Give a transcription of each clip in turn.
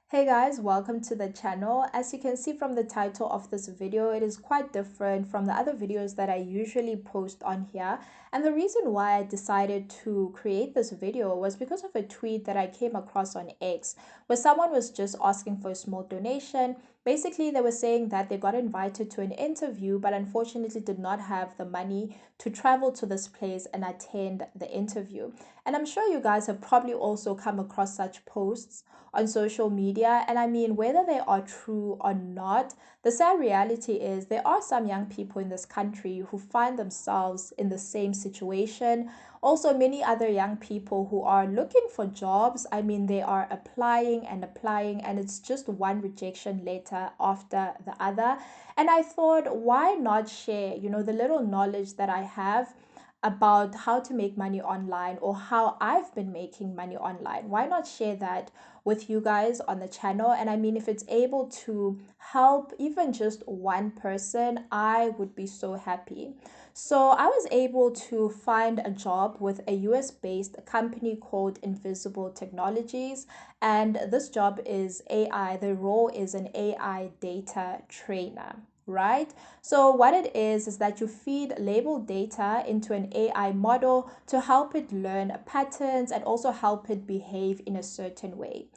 Hey guys, welcome to the channel. As you can see from the title of this video, it is quite different from the other videos that I usually post on here. And the reason why I decided to create this video was because of a tweet that I came across on X, where someone was just asking for a small donation. Basically, they were saying that they got invited to an interview, but unfortunately did not have the money to travel to this place and attend the interview. And I'm sure you guys have probably also come across such posts on social media. And I mean, whether they are true or not, the sad reality is there are some young people in this country who find themselves in the same situation. Also, many other young people who are looking for jobs. I mean, they are applying, and it's just one rejection letter after the other. And I thought, why not share, the little knowledge that I have about how to make money online or how I've been making money online. Why not share that with you guys on the channel? And I mean, if it's able to help even just one person, I would be so happy. So I was able to find a job with a US based company called Invisible Technologies. And this job is AI. The role is an AI data trainer, right? So what it is that you feed labeled data into an AI model to help it learn patterns and also help it behave in a certain way.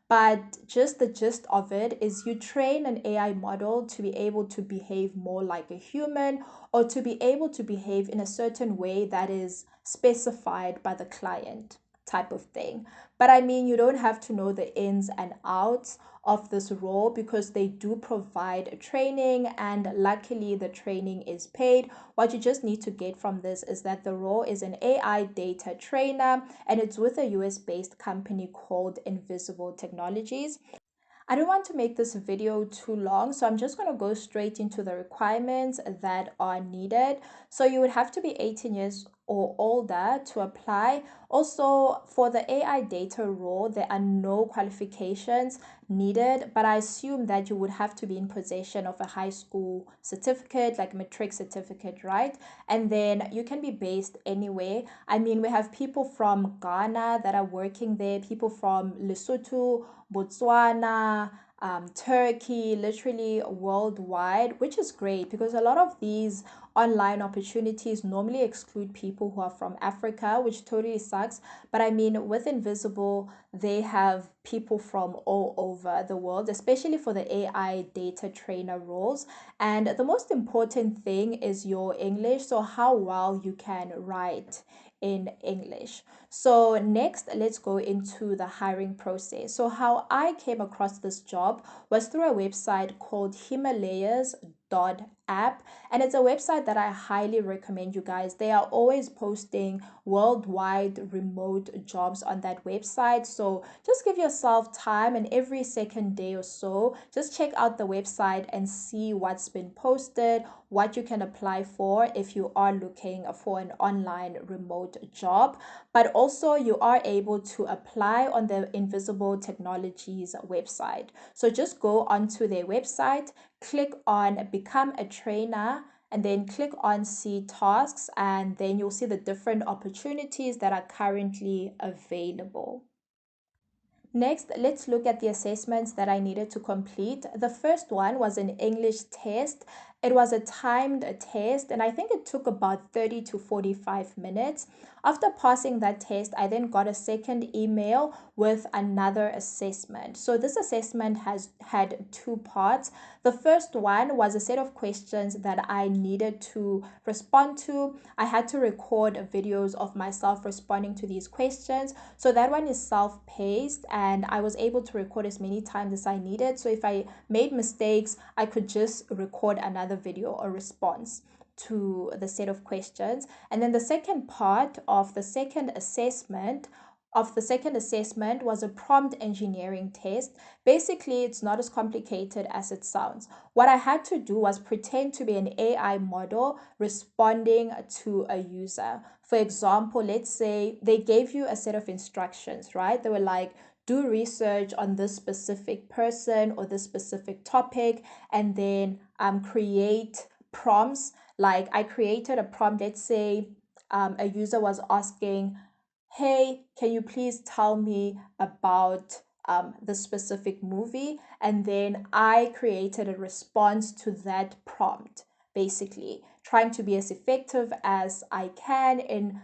But just the gist of it is you train an AI model to be able to behave more like a human or to be able to behave in a certain way that is specified by the client type of thing. But I mean, you don't have to know the ins and outs of this role because they do provide training, and luckily the training is paid. What you just need to get from this is that the role is an AI data trainer and it's with a US based company called Invisible Technologies. I don't want to make this video too long, so I'm just going to go straight into the requirements that are needed. So you would have to be 18 years or older to apply. Also, for the AI data role, there are no qualifications needed, but I assume that you would have to be in possession of a high school certificate, like a matric certificate, right? And then you can be based anywhere. I mean, we have people from Ghana that are working there, people from Lesotho, Botswana, Turkey, literally worldwide, which is great because a lot of these online opportunities normally exclude people who are from Africa, which totally sucks. But I mean, with Invisible, they have people from all over the world, especially for the AI data trainer roles. And the most important thing is your English, so how well you can write in English. So next, let's go into the hiring process. So how I came across this job was through a website called Himalayas.app, and it's a website that I highly recommend you guys. They are always posting worldwide remote jobs on that website. So just give yourself time, and every second day or so, just check out the website and see what's been posted, what you can apply for if you are looking for an online remote job. But also you are able to apply on the Invisible Technologies website. So just go onto their website, click on Become a Trainer, and then click on See Tasks, and then you'll see the different opportunities that are currently available. Next, let's look at the assessments that I needed to complete. The first one was an English test. It was a timed test, and I think it took about 30 to 45 minutes. After passing that test, I then got a second email with another assessment. So this assessment has had two parts. The first one was a set of questions that I needed to respond to. I had to record videos of myself responding to these questions. So that one is self-paced, and I was able to record as many times as I needed. So if I made mistakes, I could just record another video or response to the set of questions. And then the second part of the second assessment was a prompt engineering test. Basically, it's not as complicated as it sounds. What I had to do was pretend to be an AI model responding to a user. For example, let's say they gave you a set of instructions, right? They were like, do research on this specific person or this specific topic, and then create prompts. Like I created a prompt, let's say a user was asking, hey, can you please tell me about the specific movie, and then I created a response to that prompt, basically trying to be as effective as I can in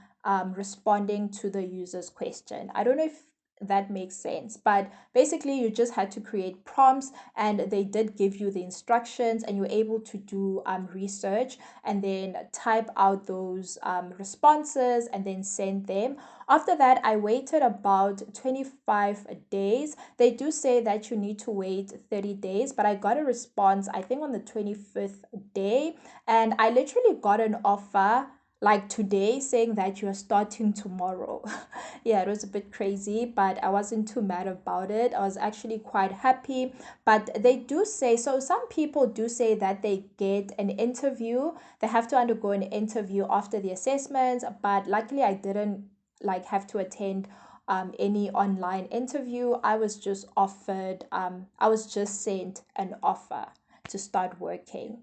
responding to the user's question. I don't know if that makes sense, but basically you just had to create prompts, and they did give you the instructions, and you're able to do research and then type out those responses and then send them. After that, I waited about 25 days. They do say that you need to wait 30 days, but I got a response, I think, on the 25th day. And I literally got an offer like today saying that you're starting tomorrow. Yeah, it was a bit crazy, but I wasn't too mad about it. I was actually quite happy. But they do say, so some people do say that they get an interview. They have to undergo an interview after the assessments, but luckily I didn't like have to attend any online interview. I was just offered, I was just sent an offer to start working.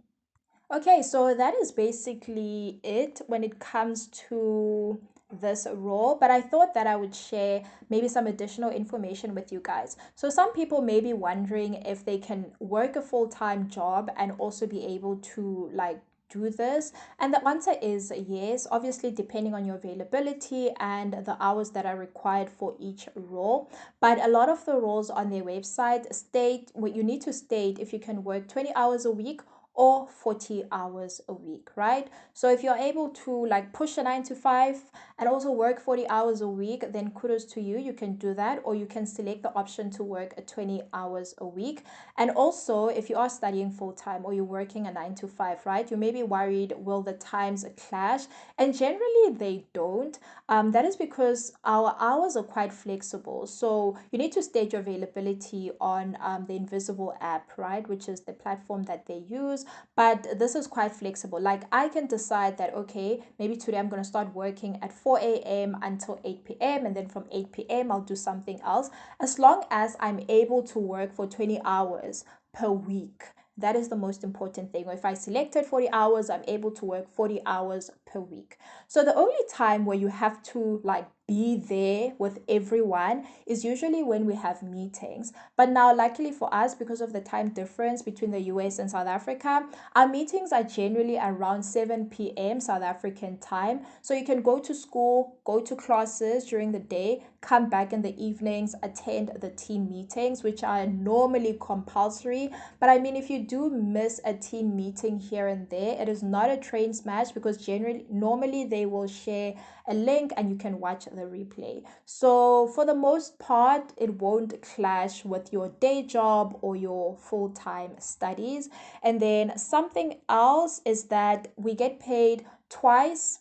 Okay, so that is basically it when it comes to this role, but I thought that I would share maybe some additional information with you guys. So some people may be wondering if they can work a full-time job and also be able to like do this. And the answer is yes, obviously depending on your availability and the hours that are required for each role. But a lot of the roles on their website state what you need to state if you can work 20 hours a week or 40 hours a week, right? So if you're able to like push a 9 to 5 and also work 40 hours a week, then kudos to you. You can do that, or you can select the option to work 20 hours a week. And also, if you are studying full time or you're working a 9 to 5, right, you may be worried, will the times clash? And generally, they don't. That is because our hours are quite flexible. So you need to state your availability on the Invisible app, right, which is the platform that they use. But this is quite flexible. Like I can decide that, okay, maybe today I'm going to start working at 4 a.m. until 8 p.m. and then from 8 p.m. I'll do something else, as long as I'm able to work for 20 hours per week. That is the most important thing. Or if I selected 40 hours, I'm able to work 40 hours per week. So the only time where you have to like be there with everyone is usually when we have meetings. But now, luckily for us, because of the time difference between the US and South Africa, our meetings are generally around 7 p.m. South African time. So you can go to school, go to classes during the day, come back in the evenings, attend the team meetings, which are normally compulsory. But I mean, if you do miss a team meeting here and there, it is not a train smash, because generally, normally they will share a link and you can watch the replay. So for the most part, it won't clash with your day job or your full-time studies. And then something else is that we get paid twice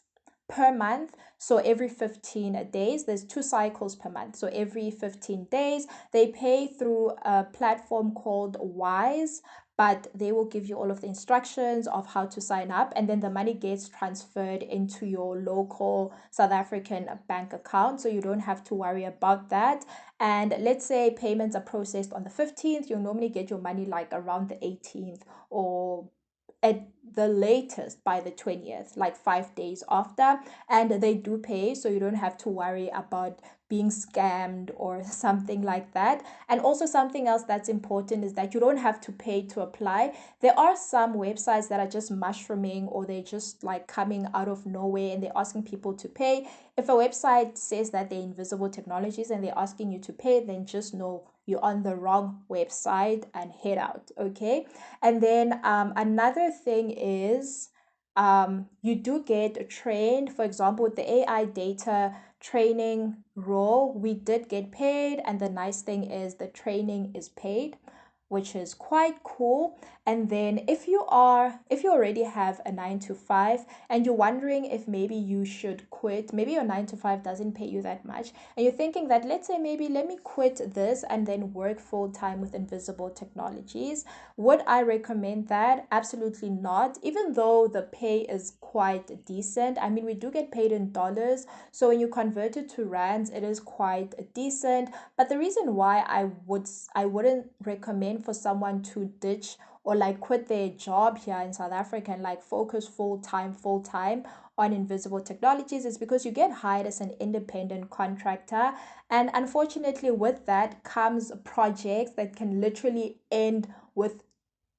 per month. So every 15 days, there's 2 cycles per month. So every 15 days, they pay through a platform called Wise, but they will give you all of the instructions of how to sign up, and then the money gets transferred into your local South African bank account, so you don't have to worry about that. And let's say payments are processed on the 15th, you'll normally get your money like around the 18th, or at the latest by the 20th, like 5 days after. And they do pay, so you don't have to worry about being scammed or something like that. And also, something else that's important is that you don't have to pay to apply. There are some websites that are just mushrooming, or they're just like coming out of nowhere and they're asking people to pay. If a website says that they're Invisible Technologies and they're asking you to pay, then just know you're on the wrong website and head out, okay? And then another thing is, you do get trained. For example, with the AI data training role, we did get paid, and the nice thing is the training is paid, which is quite cool. And then if you already have a 9 to 5 and you're wondering if maybe you should quit, maybe your 9 to 5 doesn't pay you that much, and you're thinking that, let's say, maybe let me quit this and then work full time with Invisible Technologies. Would I recommend that? Absolutely not. Even though the pay is quite decent, I mean, we do get paid in dollars, so when you convert it to rands, it is quite decent. But the reason why I wouldn't recommend for someone to ditch or like quit their job here in South Africa and like focus full time on Invisible Technologies is because you get hired as an independent contractor. And unfortunately, with that comes projects that can literally end with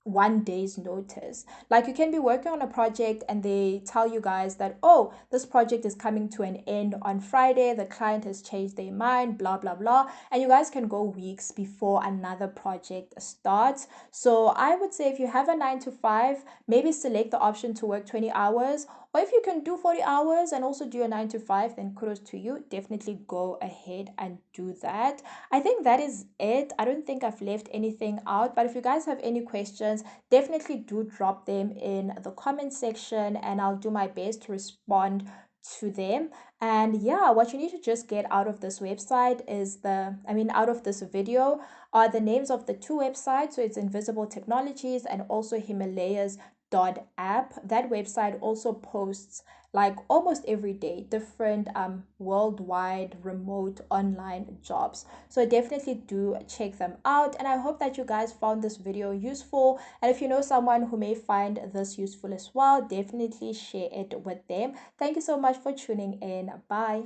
1 day's notice. Like you can be working on a project and they tell you guys that, oh, this project is coming to an end on Friday, the client has changed their mind, blah, blah, blah. And you guys can go weeks before another project starts. So I would say if you have a 9 to 5, maybe select the option to work 20 hours. Or if you can do 40 hours and also do a 9 to 5, then kudos to you. Definitely go ahead and do that. I think that is it. I don't think I've left anything out, but if you guys have any questions, definitely do drop them in the comment section and I'll do my best to respond to them. And yeah, what you need to just get out of this website is out of this video are the names of the two websites. So it's Invisible Technologies and also Himalayas app. That website also posts like almost every day different worldwide remote online jobs. So definitely do check them out, and I hope that you guys found this video useful. And if you know someone who may find this useful as well, definitely share it with them. Thank you so much for tuning in. Bye.